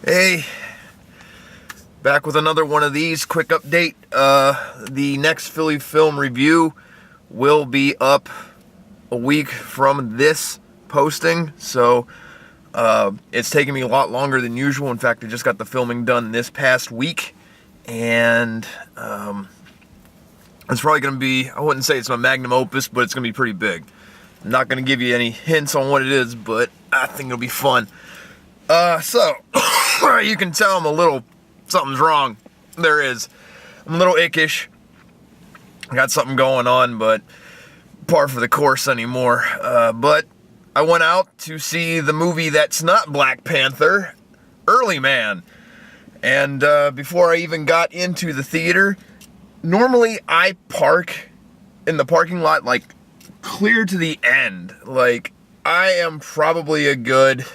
Hey, back with another one of these. Quick update. The next Philly film review will be up a week from this posting, so it's taking me a lot longer than usual. In fact, I just got the filming done this past week, and it's probably going to be, I wouldn't say it's my magnum opus, but it's going to be pretty big. I'm not going to give you any hints on what it is, but I think it'll be fun. So, you can tell something's wrong. There is. I'm a little ickish. I got something going on, but par for the course anymore. But I went out to see the movie that's not Black Panther, Early Man. And before I even got into the theater, normally I park in the parking lot, like, clear to the end. Like, I am probably a good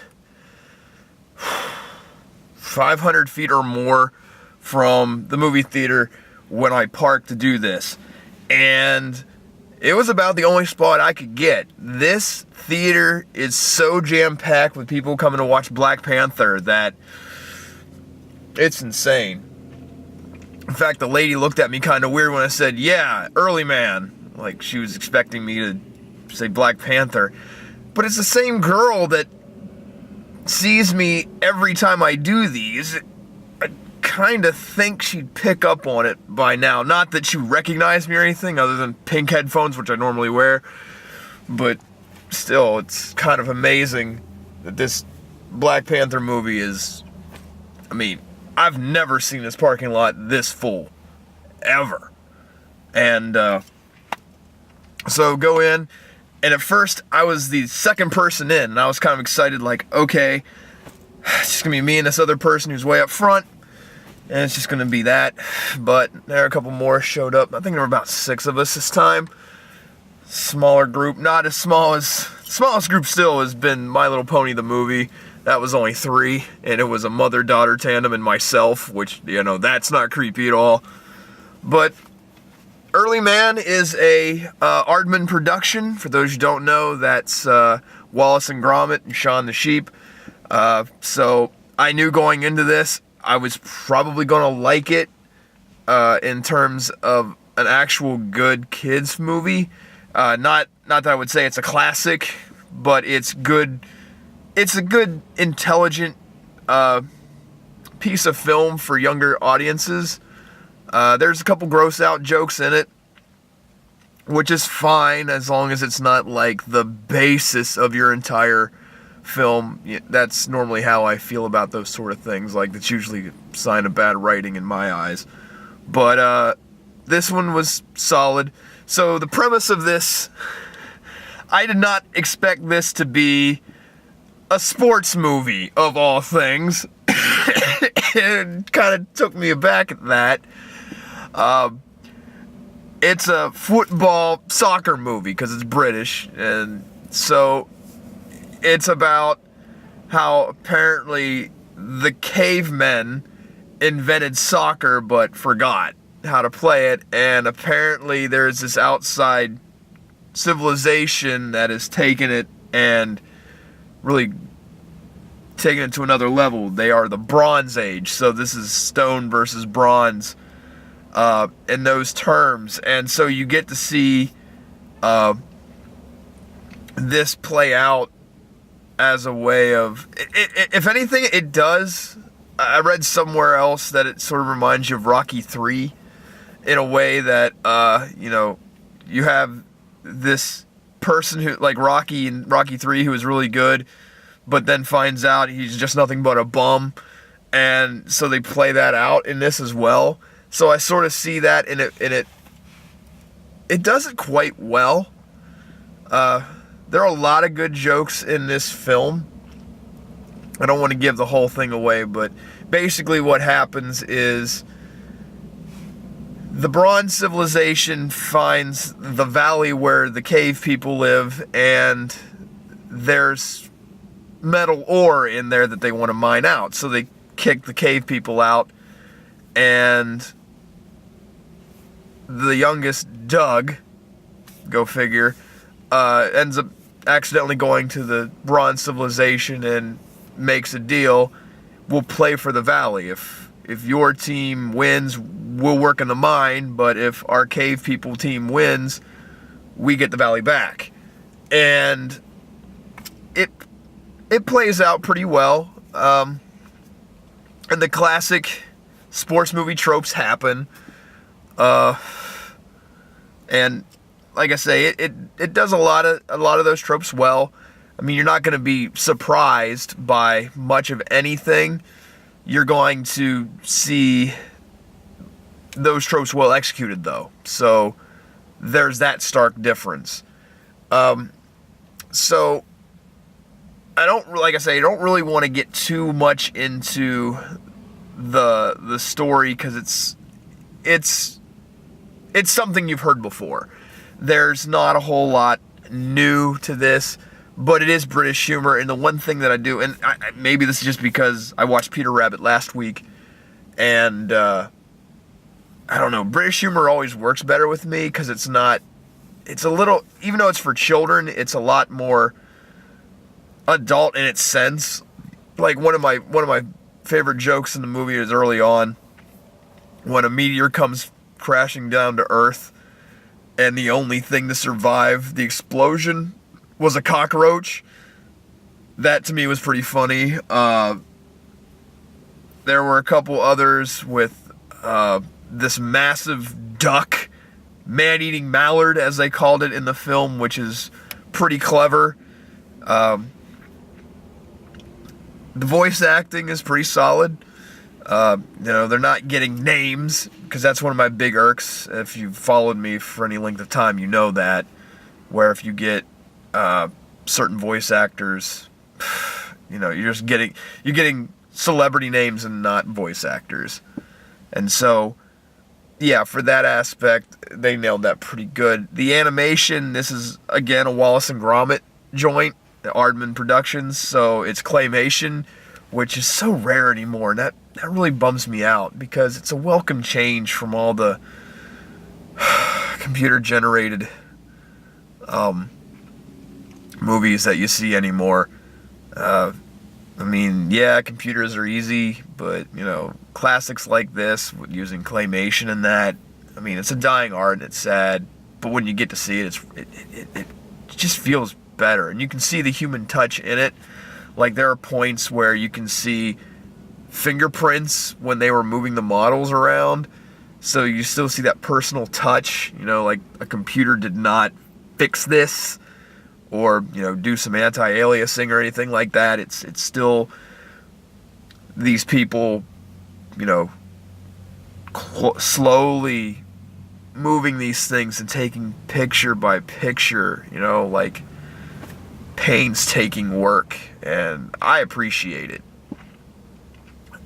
500 feet or more from the movie theater when I parked to do this. And it was about the only spot I could get. This theater is so jam-packed with people coming to watch Black Panther that it's insane. In fact, the lady looked at me kind of weird when I said, "Yeah, Early Man." Like she was expecting me to say Black Panther. But it's the same girl that sees me every time I do these. I kind of think she'd pick up on it by now. Not that she recognized me or anything other than pink headphones, which I normally wear. But still, it's kind of amazing that this Black Panther movie is, I mean, I've never seen this parking lot this full. Ever. And, so go in. And at first, I was the second person in, and I was kind of excited, like, okay, it's just going to be me and this other person who's way up front, and it's just going to be that. But there are a couple more showed up. I think there were about 6 of us this time. Smaller group, not as small as, the smallest group still has been My Little Pony the movie. That was only 3, and it was a mother-daughter tandem and myself, which, you know, that's not creepy at all. But Early Man is a Aardman production. For those who don't know, that's Wallace and Gromit and Shaun the Sheep. So I knew going into this, I was probably going to like it in terms of an actual good kids movie. Not that I would say it's a classic, but it's good. It's a good, intelligent piece of film for younger audiences. There's a couple gross out jokes in it, which is fine as long as it's not like the basis of your entire film. That's normally how I feel about those sort of things. Like, that's usually a sign of bad writing in my eyes. But this one was solid. So the premise of this, I did not expect this to be a sports movie of all things. It kind of took me aback at that. It's a football soccer movie because it's British, and so it's about how apparently the cavemen invented soccer but forgot how to play it, and apparently there's this outside civilization that has taken it and really taken it to another level. They are the Bronze Age, so this is stone versus bronze in those terms. And so you get to see this play out as a way of, if anything, it does. I read somewhere else that it sort of reminds you of Rocky 3 in a way that, you know, you have this person who, like Rocky in Rocky 3, who is really good, but then finds out he's just nothing but a bum. And so they play that out in this as well. So I sort of see that in it. It does it quite well. There are a lot of good jokes in this film. I don't want to give the whole thing away, but basically what happens is the Bronze Civilization finds the valley where the cave people live, and there's metal ore in there that they want to mine out. So they kick the cave people out, and the youngest, Doug, go figure, ends up accidentally going to the Bronze Civilization and makes a deal will play for the Valley. If your team wins, we'll work in the mine, but if our cave people team wins, we get the Valley back. And it plays out pretty well. And the classic sports movie tropes happen. And like I say, it does a lot of those tropes well. I mean, you're not going to be surprised by much of anything. You're going to see those tropes well executed, though. So there's that stark difference. So I don't really want to get too much into the story, because it's something you've heard before. There's not a whole lot new to this, but it is British humor. And the one thing that I do, and maybe this is just because I watched Peter Rabbit last week, and I don't know, British humor always works better with me, because it's a little, even though it's for children, it's a lot more adult in its sense. Like one of my favorite jokes in the movie is early on, when a meteor comes crashing down to Earth, and the only thing to survive the explosion was a cockroach. That to me was pretty funny. There were a couple others with this massive duck, man-eating mallard, as they called it in the film, which is pretty clever. The voice acting is pretty solid. They're not getting names, because that's one of my big irks. If you've followed me for any length of time, you know that. Where if you get certain voice actors, you're getting celebrity names and not voice actors. And so, yeah, for that aspect, they nailed that pretty good. The animation, this is, again, a Wallace and Gromit joint, Aardman Productions, so it's claymation, which is so rare anymore, and that really bums me out, because it's a welcome change from all the computer-generated movies that you see anymore. I mean, yeah, computers are easy, but, classics like this, using claymation and that, I mean, it's a dying art and it's sad, but when you get to see it, it just feels better, and you can see the human touch in it. Like, there are points where you can see fingerprints when they were moving the models around, so you still see that personal touch, like a computer did not fix this, or, do some anti-aliasing or anything like that. It's still these people, slowly moving these things and taking picture by picture, like painstaking work, and I appreciate it.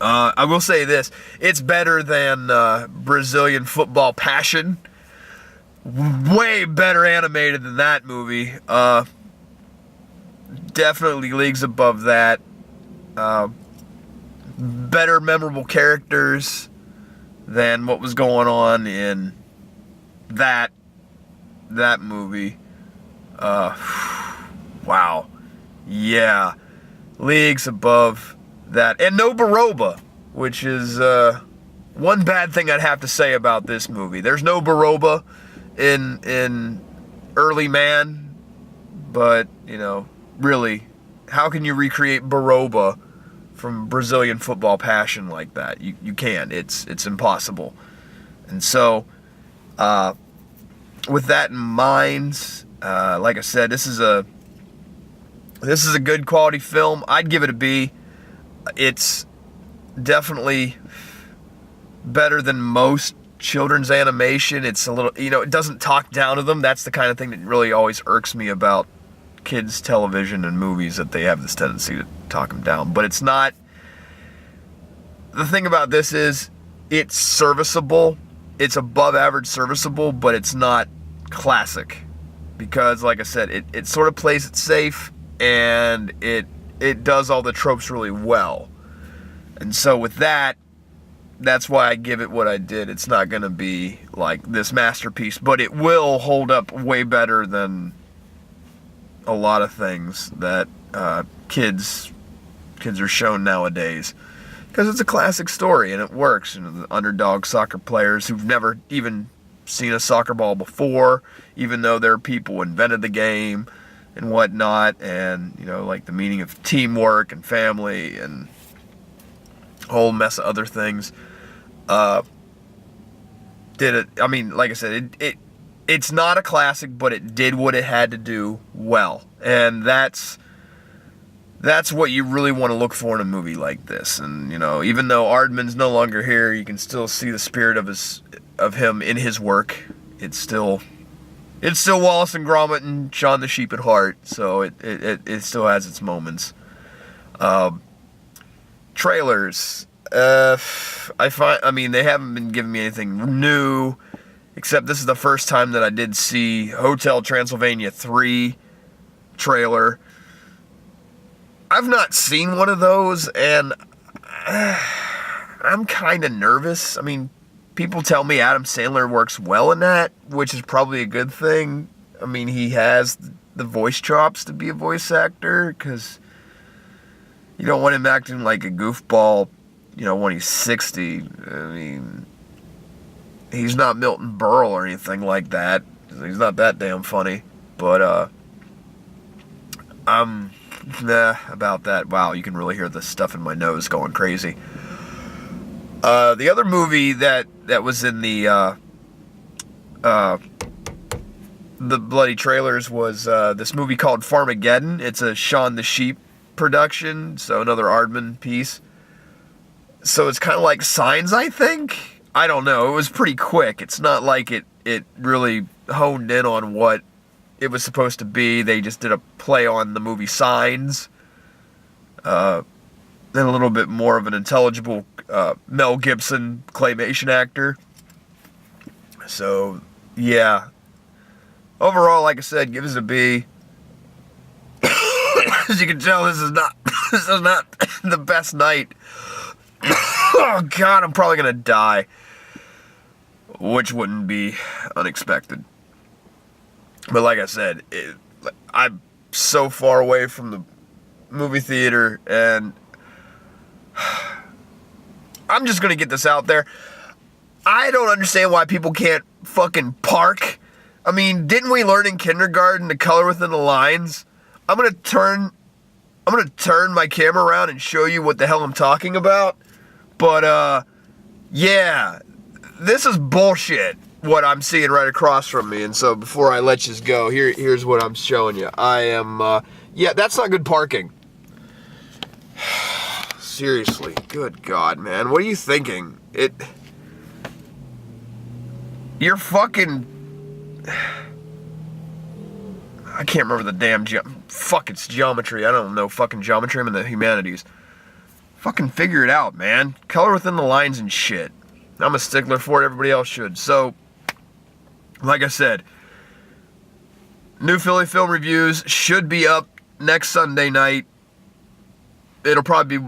I will say this, it's better than Brazilian Football Passion. Way better animated than that movie. Definitely leagues above that. Better memorable characters than what was going on in that movie. Wow. Yeah. Leagues above that. And no Baroba, which is one bad thing I'd have to say about this movie. There's no Baroba in Early Man, but, really, how can you recreate Baroba from Brazilian Football Passion like that? You can't. It's impossible. And so, with that in mind, like I said, this is a good quality film. I'd give it a B. It's definitely better than most children's animation. It's a little, it doesn't talk down to them. That's the kind of thing that really always irks me about kids' television and movies, that they have this tendency to talk them down. But it's not. The thing about this is, it's serviceable. It's above average serviceable, but it's not classic. Because, like I said, it sort of plays it safe, and it does all the tropes really well. And so with that, that's why I give it what I did. It's not going to be like this masterpiece, but it will hold up way better than a lot of things that kids are shown nowadays. because it's a classic story and it works. You know, the underdog soccer players who've never even seen a soccer ball before, even though their people who invented the game and whatnot, and you know, like the meaning of teamwork and family and a whole mess of other things. Did it? I mean, like I said, it's not a classic, but it did what it had to do well, and that's what you really want to look for in a movie like this. And you know, even though Aardman's no longer here, you can still see the spirit of him in his work. It's still Wallace and Gromit and Shaun the Sheep at heart. So it still has its moments. Trailers. I mean, they haven't been giving me anything new, except this is the first time that I did see Hotel Transylvania 3 trailer. I've not seen one of those, and I'm kind of nervous. I mean, people tell me Adam Sandler works well in that, which is probably a good thing. I mean, he has the voice chops to be a voice actor, because you don't want him acting like a goofball, you know, when he's 60. I mean, he's not Milton Berle or anything like that. He's not that damn funny. But, about that. Wow, you can really hear the stuff in my nose going crazy. The other movie that was in the bloody trailers was this movie called Farmageddon. It's a Shaun the Sheep production, so another Aardman piece. So it's kind of like Signs, I think. I don't know. It was pretty quick. It's not like it really honed in on what it was supposed to be. They just did a play on the movie Signs. Then a little bit more of an intelligible Mel Gibson claymation actor. So, yeah. Overall, like I said, give us a B. As you can tell, this is not the best night. Oh God, I'm probably gonna die, which wouldn't be unexpected. But like I said, I'm so far away from the movie theater, and I'm just gonna get this out there. I don't understand why people can't fucking park. I mean, didn't we learn in kindergarten to color within the lines? I'm gonna turn my camera around and show you what the hell I'm talking about. But yeah, this is bullshit, what I'm seeing right across from me. And so before I let you go, here's what I'm showing you. I am yeah, that's not good parking. Seriously, good God, man, what are you thinking? You're fucking, I can't remember the damn fuck, it's geometry. I don't know fucking geometry. I'm in the humanities. Fucking figure it out, man. Color within the lines and shit. I'm a stickler for it. Everybody else should. So, like I said, New Philly Film Reviews should be up next Sunday night. It'll probably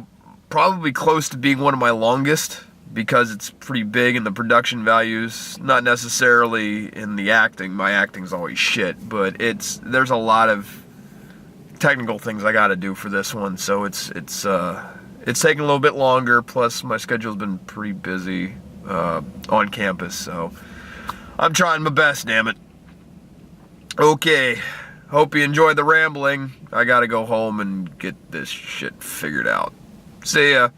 close to being one of my longest, because it's pretty big in the production values, not necessarily in the acting. My acting's always shit, but there's a lot of technical things I got to do for this one, so it's taking a little bit longer. Plus, my schedule's been pretty busy on campus, so I'm trying my best. Damn it. Okay, hope you enjoyed the rambling. I gotta go home and get this shit figured out. See ya.